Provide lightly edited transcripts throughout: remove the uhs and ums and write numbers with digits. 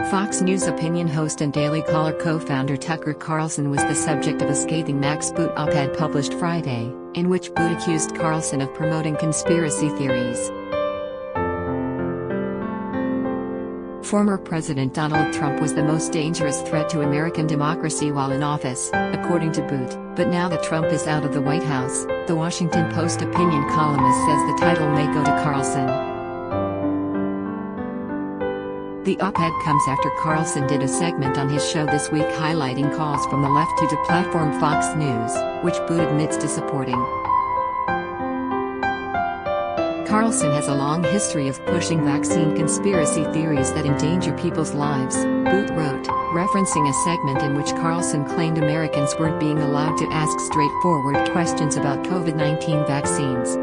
Fox News opinion host and Daily Caller co-founder Tucker Carlson was the subject of a scathing Max Boot op-ed published Friday, in which Boot accused Carlson of promoting conspiracy theories. Former President Donald Trump was the most dangerous threat to American democracy while in office, according to Boot, but now that Trump is out of the White House, the Washington Post opinion columnist says the title may go to Carlson. The op-ed comes after Carlson did a segment on his show this week highlighting calls from the left to deplatform Fox News, which Boot admits to supporting. Carlson has a long history of pushing vaccine conspiracy theories that endanger people's lives, Boot wrote, referencing a segment in which Carlson claimed Americans weren't being allowed to ask straightforward questions about COVID-19 vaccines.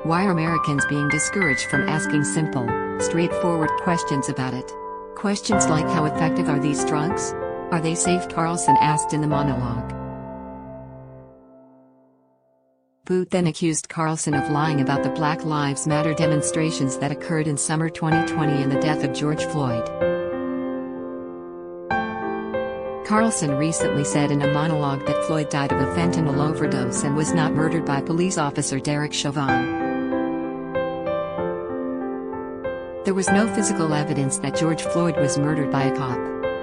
Why are Americans being discouraged from asking simple, straightforward questions about it? Questions like how effective are these drugs? Are they safe? Carlson asked in the monologue. Boot then accused Carlson of lying about the Black Lives Matter demonstrations that occurred in summer 2020 and the death of George Floyd. Carlson recently said in a monologue that Floyd died of a fentanyl overdose and was not murdered by police officer Derek Chauvin. There was no physical evidence that George Floyd was murdered by a cop.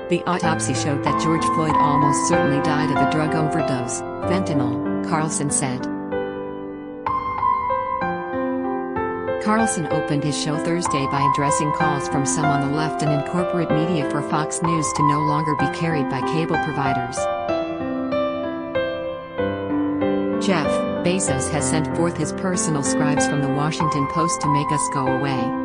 The autopsy showed that George Floyd almost certainly died of a drug overdose, fentanyl, Carlson said. Carlson opened his show Thursday by addressing calls from some on the left and in corporate media for Fox News to no longer be carried by cable providers. Jeff Bezos has sent forth his personal scribes from the Washington Post to make us go away.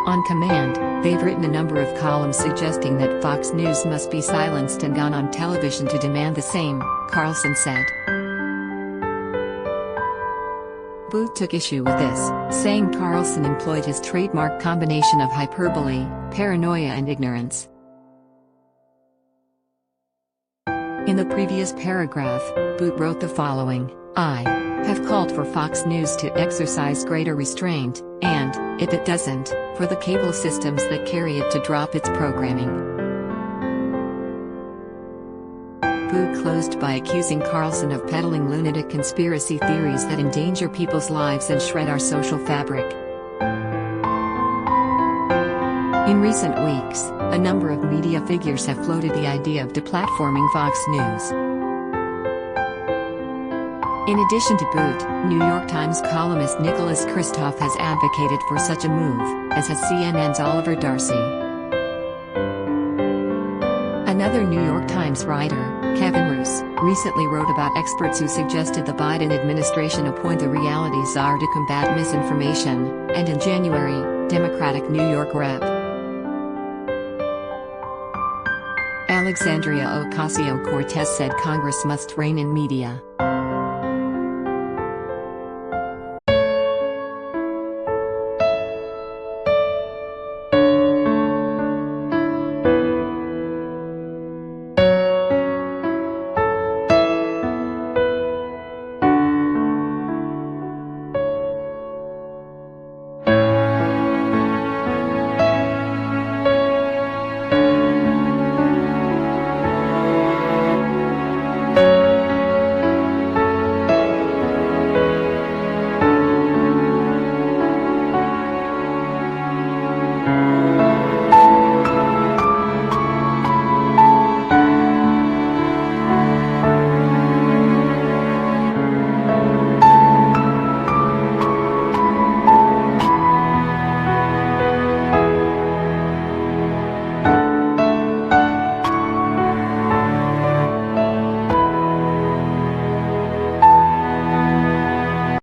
On command, they've written a number of columns suggesting that Fox News must be silenced and gone on television to demand the same, Carlson said. Boot took issue with this, saying Carlson employed his trademark combination of hyperbole, paranoia and ignorance. In the previous paragraph, Boot wrote the following: I have called for Fox News to exercise greater restraint, and, if it doesn't, for the cable systems that carry it to drop its programming. Boot closed by accusing Carlson of peddling lunatic conspiracy theories that endanger people's lives and shred our social fabric. In recent weeks, a number of media figures have floated the idea of deplatforming Fox News. In addition to Boot, New York Times columnist Nicholas Kristof has advocated for such a move, as has CNN's Oliver Darcy. Another New York Times writer, Kevin Roose, recently wrote about experts who suggested the Biden administration appoint a reality czar to combat misinformation, and in January, Democratic New York Rep. Alexandria Ocasio-Cortez said Congress must rein in media.